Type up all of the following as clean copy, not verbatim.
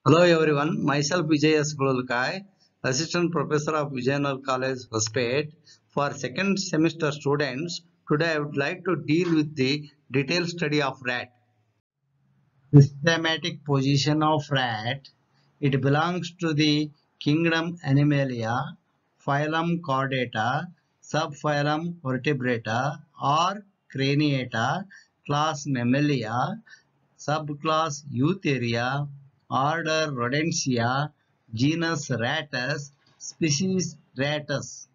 Hello everyone, myself Vijay S. Gulkai, Assistant Professor of Vijayanagara College, Hospet. For second semester students, today I would like to deal with the detailed study of rat. Systematic position of rat. It belongs to the kingdom Animalia, phylum Chordata, subphylum Vertebrata or Craniata, class Mammalia, subclass Eutheria, order Rodentia, genus Rattus, species Rattus.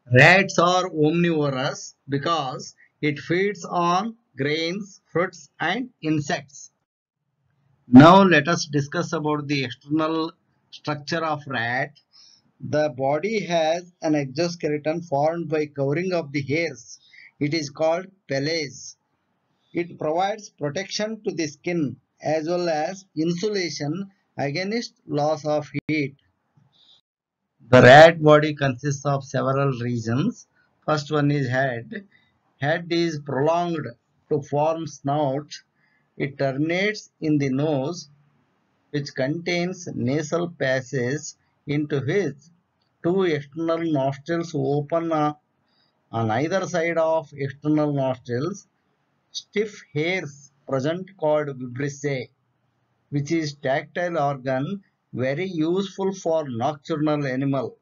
Rats are omnivorous because it feeds on grains, fruits and insects. Now let us discuss about the external structure of rat. The body has an exoskeleton formed by covering of the hairs. It is called pelage. It provides protection to the skin as well as insulation against loss of heat. The rat body consists of several regions. First one is head. Head is prolonged to form snout. It terminates in the nose, which contains nasal passage into which two external nostrils open on either side of external nostrils. Stiff hairs present called vibrissae, which is tactile organ very useful for nocturnal animal.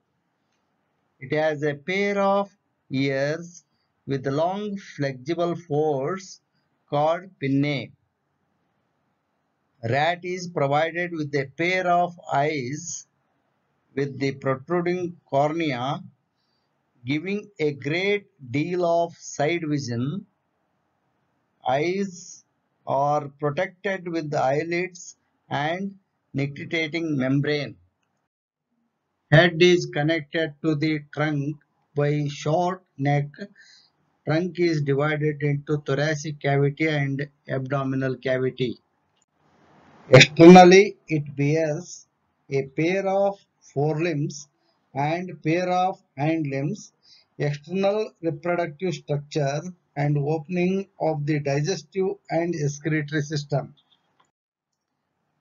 It has a pair of ears with long flexible folds called pinnae. Rat is provided with a pair of eyes with the protruding cornea, giving a great deal of side vision. Eyes are protected with the eyelids and nictitating membrane. Head is connected to the trunk by short neck. Trunk is divided into thoracic cavity and abdominal cavity. Externally, it bears a pair of forelimbs and pair of hind limbs, external reproductive structure and opening of the digestive and excretory system.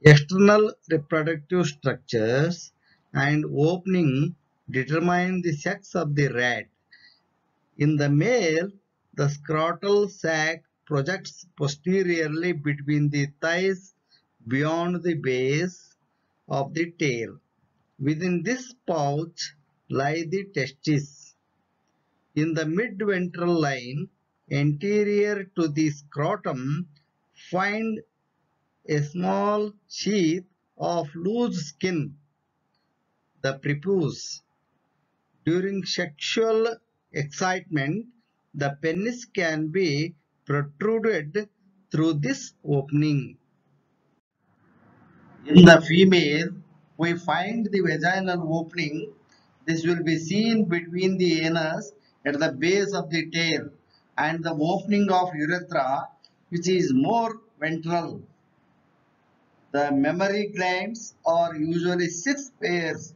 External reproductive structures and opening determine the sex of the rat. In the male, the scrotal sac projects posteriorly between the thighs beyond the base of the tail. Within this pouch lie the testes. In the mid-ventral line, anterior to the scrotum, find a small sheath of loose skin, the prepuce. During sexual excitement, the penis can be protruded through this opening. In the female, we find the vaginal opening. This will be seen between the anus at the base of the tail and the opening of urethra, which is more ventral. The mammary glands are usually 6 pairs,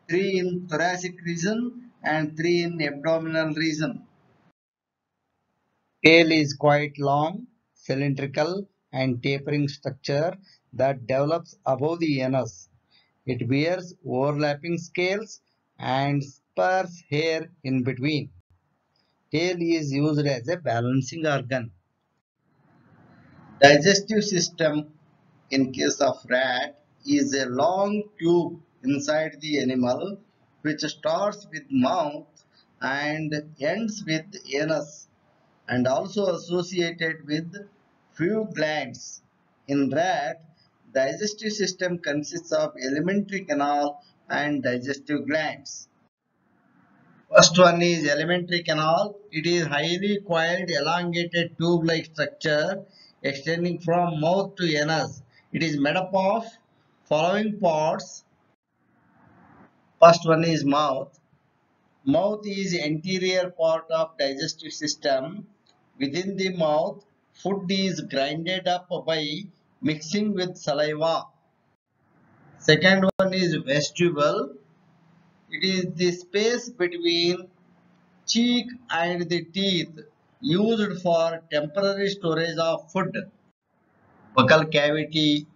3 in thoracic region and 3 in abdominal region. Tail is quite long, cylindrical and tapering structure that develops above the anus. It bears overlapping scales and sparse hair in between. Tail is used as a balancing organ. Digestive system in case of rat is a long tube inside the animal which starts with mouth and ends with anus and also associated with few glands. In rat, digestive system consists of alimentary canal and digestive glands. First one is alimentary canal. It is highly coiled, elongated tube-like structure extending from mouth to anus. It is made up of following parts. First one is mouth. Mouth is anterior part of digestive system. Within the mouth, food is grinded up by mixing with saliva. Second one is vestibule. It is the space between cheek and the teeth used for temporary storage of food. buccal cavity.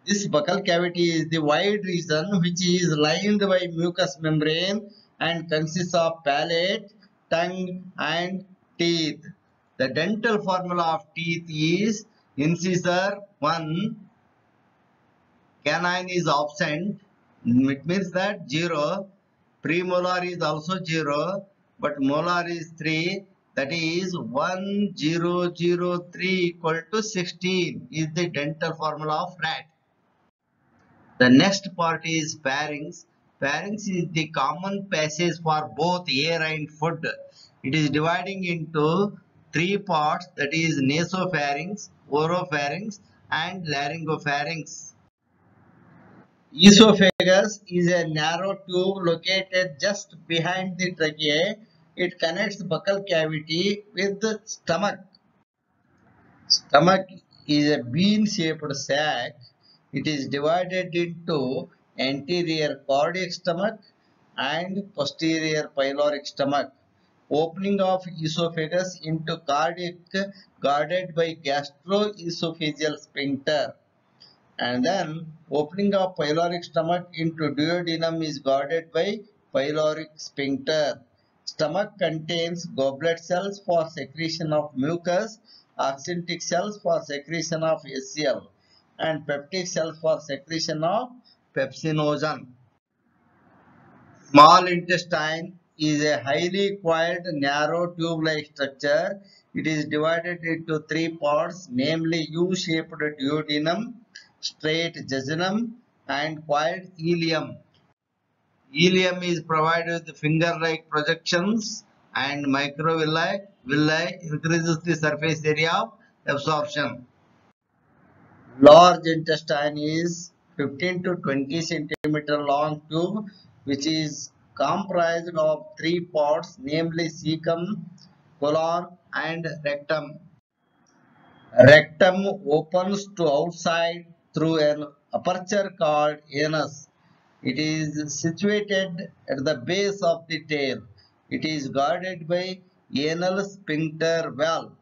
This buccal cavity is the wide region which is lined by mucous membrane and consists of palate, tongue and teeth. The dental formula of teeth is incisor 1, canine is absent. It means that 0. Premolar is also 0, but molar is 3. That is 1003 equal to 16 is the dental formula of rat. The next part is pharynx. Pharynx is the common passage for both air and food. It is dividing into three parts, that is nasopharynx, oropharynx and laryngopharynx. Esophagus is a narrow tube located just behind the trachea. It connects the buccal cavity with the stomach. Stomach is a bean-shaped sac. It is divided into anterior cardiac stomach and posterior pyloric stomach. Opening of esophagus into cardiac guarded by gastroesophageal sphincter. And then opening of pyloric stomach into duodenum is guarded by pyloric sphincter. Stomach contains goblet cells for secretion of mucus, oxyntic cells for secretion of HCl, and peptic cells for secretion of pepsinogen. Small intestine is a highly coiled narrow tube-like structure. It is divided into three parts, namely U-shaped duodenum, straight jejunum, and coiled ileum. Ileum is provided with finger-like projections and microvilli. Villi increases the surface area of absorption. Large intestine is 15 to 20 centimeter long tube which is comprised of three parts, namely cecum, colon and rectum. Rectum opens to outside through an aperture called anus. It is situated at the base of the tail. It is guarded by anal sphincter valve.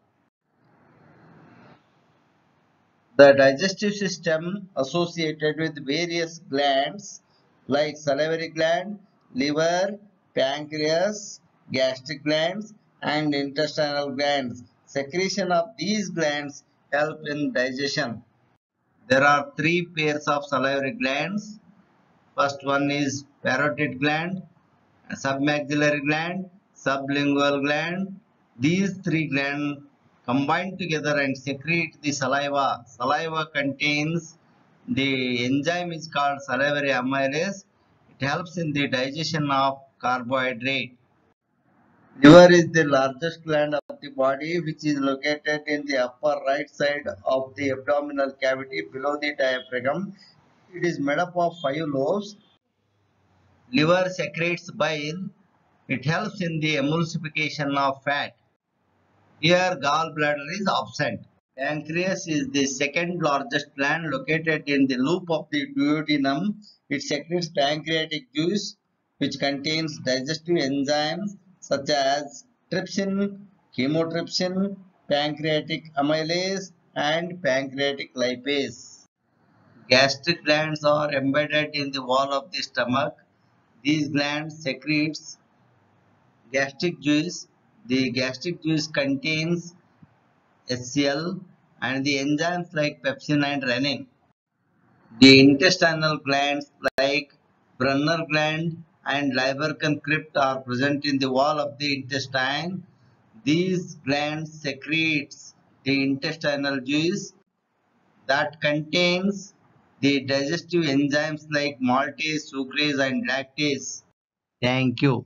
The digestive system associated with various glands like salivary gland, liver, pancreas, gastric glands and intestinal glands. Secretion of these glands help in digestion. There are three pairs of salivary glands. First one is parotid gland, submaxillary gland, sublingual gland. These three glands combine together and secrete the saliva. Saliva contains the enzyme is called salivary amylase. It helps in the digestion of carbohydrate. Liver is the largest gland of the body which is located in the upper right side of the abdominal cavity below the diaphragm. It is made up of 5 lobes. Liver secretes bile. It helps in the emulsification of fat. Here gallbladder is absent. Pancreas is the second largest gland located in the loop of the duodenum. It secretes pancreatic juice which contains digestive enzymes such as trypsin, chymotrypsin, pancreatic amylase and pancreatic lipase. Gastric glands are embedded in the wall of the stomach. These glands secretes gastric juice. The gastric juice contains HCl and the enzymes like pepsin and renin. The intestinal glands like Brunner gland and Lieberkühn crypt are present in the wall of the intestine. These glands secretes the intestinal juice that contains the digestive enzymes like maltase, sucrase and lactase. Thank you.